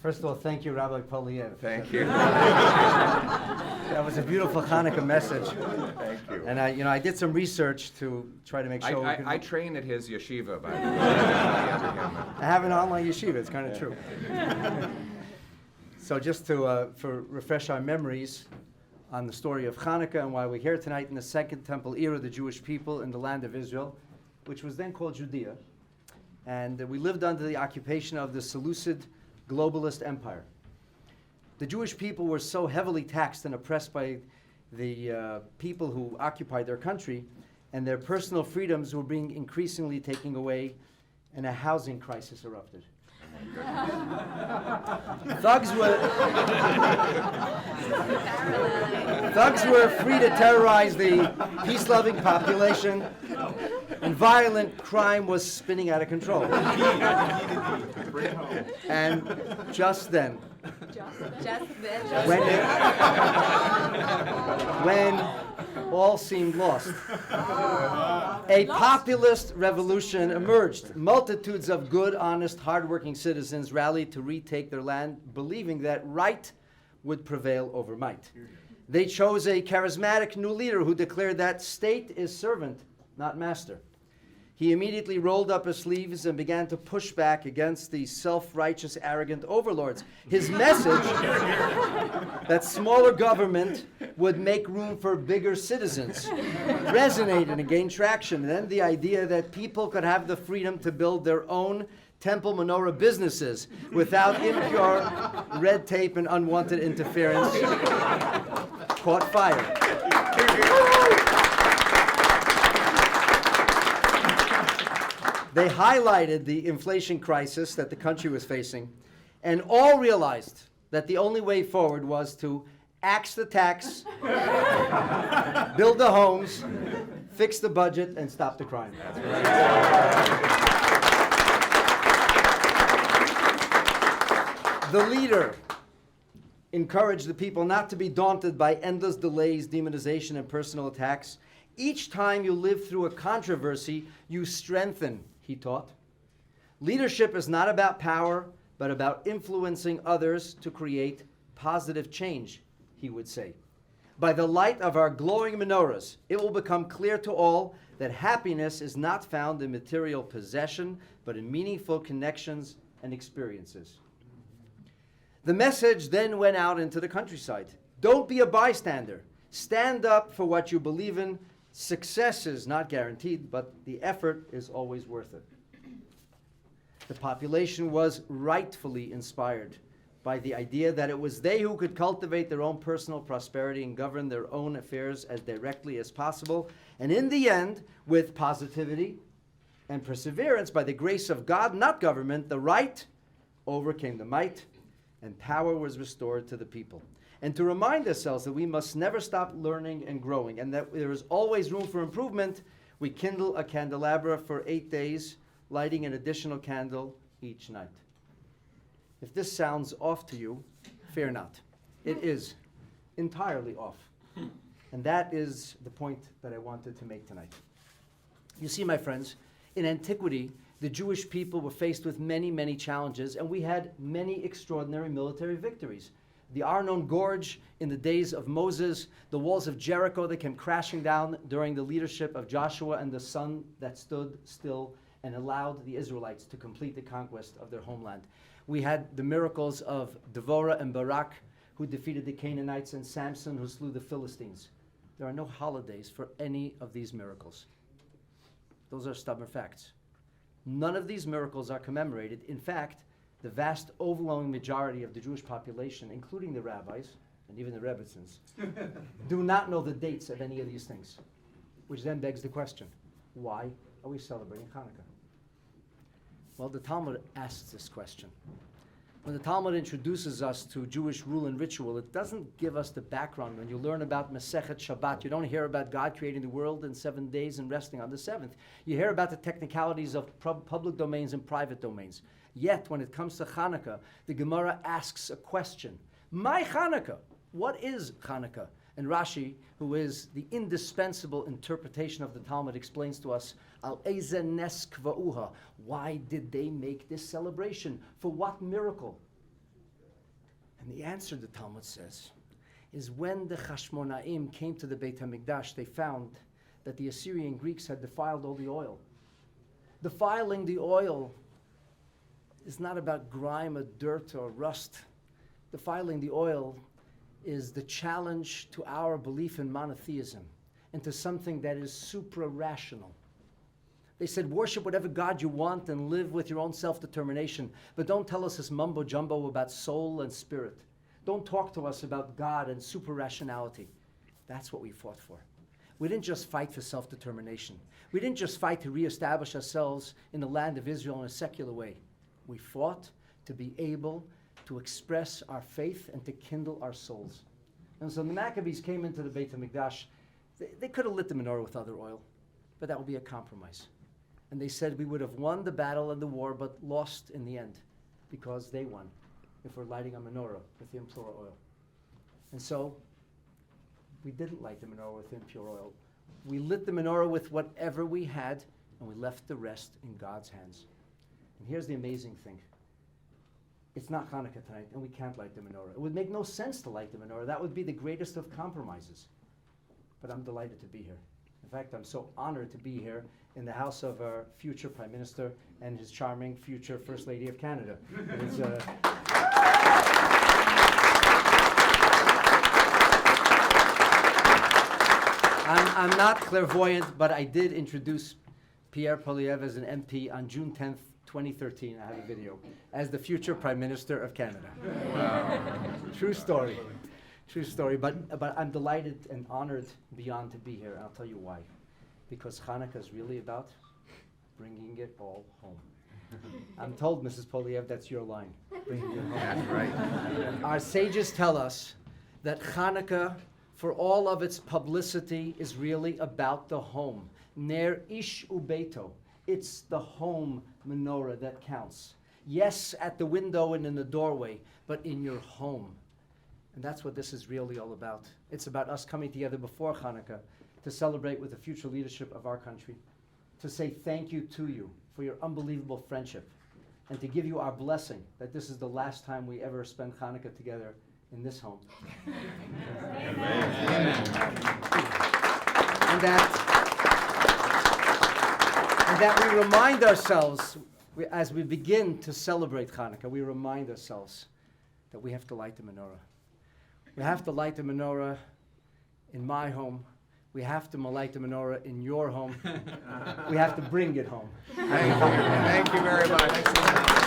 First of all, thank you, Rabbi Poilievre. Thank you. That was a beautiful Chanukah message. Thank you. And I did some research to try to make sure. I train at his yeshiva, by the way. I have an online yeshiva. It's kind of true. So just to refresh our memories on the story of Chanukah and why we're here tonight in the Second Temple era, the Jewish people in the land of Israel, which was then called Judea, and we lived under the occupation of the Seleucid globalist empire. The Jewish people were so heavily taxed and oppressed by the people who occupied their country, and their personal freedoms were being increasingly taken away, and a housing crisis erupted. Thugs were free to terrorize the peace-loving population, and violent crime was spinning out of control. And just then, when all seemed lost, a populist revolution emerged. Multitudes of good, honest, hardworking citizens rallied to retake their land, believing that right would prevail over might. They chose a charismatic new leader who declared that state is servant, not master. He immediately rolled up his sleeves and began to push back against the self-righteous, arrogant overlords. His message that smaller government would make room for bigger citizens resonated and gained traction. And then the idea that people could have the freedom to build their own temple menorah businesses without impure red tape and unwanted interference caught fire. They highlighted the inflation crisis that the country was facing, and all realized that the only way forward was to axe the tax, build the homes, fix the budget, and stop the crime. The leader encouraged the people not to be daunted by endless delays, demonization, and personal attacks. Each time you live through a controversy, you strengthen, he taught. Leadership is not about power, but about influencing others to create positive change, he would say. By the light of our glowing menorahs, it will become clear to all that happiness is not found in material possession, but in meaningful connections and experiences. The message then went out into the countryside. Don't be a bystander. Stand up for what you believe in. Success is not guaranteed, but the effort is always worth it. The population was rightfully inspired by the idea that it was they who could cultivate their own personal prosperity and govern their own affairs as directly as possible. And in the end, with positivity and perseverance, by the grace of God, not government, the right overcame the might, and power was restored to the people. And to remind ourselves that we must never stop learning and growing, and that there is always room for improvement, we kindle a candelabra for 8 days, lighting an additional candle each night. If this sounds off to you, fear not. It is entirely off. And that is the point that I wanted to make tonight. You see, my friends, in antiquity, the Jewish people were faced with many, many challenges, and we had many extraordinary military victories. The Arnon Gorge in the days of Moses, the walls of Jericho that came crashing down during the leadership of Joshua, and the sun that stood still and allowed the Israelites to complete the conquest of their homeland. We had the miracles of Devorah and Barak, who defeated the Canaanites, and Samson, who slew the Philistines. There are no holidays for any of these miracles. Those are stubborn facts. None of these miracles are commemorated. In fact, the vast overwhelming majority of the Jewish population, including the rabbis and even the Rebbitzins, do not know the dates of any of these things, which then begs the question, why are we celebrating Chanukah? Well, the Talmud asks this question. When the Talmud introduces us to Jewish rule and ritual, it doesn't give us the background. When you learn about Masechet Shabbat, you don't hear about God creating the world in 7 days and resting on the seventh. You hear about the technicalities of public domains and private domains. Yet, when it comes to Chanukah, the Gemara asks a question. My Chanukah, what is Chanukah? And Rashi, who is the indispensable interpretation of the Talmud, explains to us, Al eze nes kva'uha, why did they make this celebration? For what miracle? And the answer, the Talmud says, is when the Chashmonaim came to the Beit HaMikdash, they found that the Assyrian Greeks had defiled all the oil. Defiling the oil is not about grime or dirt or rust. Defiling the oil is the challenge to our belief in monotheism and to something that is supra-rational. They said, worship whatever God you want and live with your own self-determination, but don't tell us this mumbo-jumbo about soul and spirit. Don't talk to us about God and super-rationality. That's what we fought for. We didn't just fight for self-determination. We didn't just fight to reestablish ourselves in the land of Israel in a secular way. We fought to be able to express our faith and to kindle our souls. And so the Maccabees came into the Beit HaMikdash. They could have lit the menorah with other oil, but that would be a compromise. And they said we would have won the battle and the war, but lost in the end, because they won if we're lighting a menorah with impure oil. And so we didn't light the menorah with impure oil. We lit the menorah with whatever we had, and we left the rest in God's hands. And here's the amazing thing. It's not Chanukah tonight, and we can't light the menorah. It would make no sense to light the menorah. That would be the greatest of compromises. But I'm delighted to be here. In fact, I'm so honored to be here in the house of our future Prime Minister and his charming future First Lady of Canada. I'm not clairvoyant, but I did introduce Pierre Poilievre as an MP on June 10th, 2013. I have a video as the future Prime Minister of Canada. Wow. True story. True story. But I'm delighted and honored beyond to be here. And I'll tell you why. Because Chanukah is really about bringing it all home. I'm told, Mrs. Poilievre, that's your line. Bringing it home. That's right. Our sages tell us that Chanukah, for all of its publicity, is really about the home. Ner ish ubeito. It's the home menorah that counts. Yes, at the window and in the doorway, but in your home. And that's what this is really all about. It's about us coming together before Chanukah to celebrate with the future leadership of our country, to say thank you to you for your unbelievable friendship, and to give you our blessing that this is the last time we ever spend Chanukah together in this home. Amen. And that we remind ourselves, as we begin to celebrate Chanukah, we remind ourselves that we have to light the menorah. We have to light the menorah in my home. We have to light the menorah in your home. We have to bring it home. Thank you very much.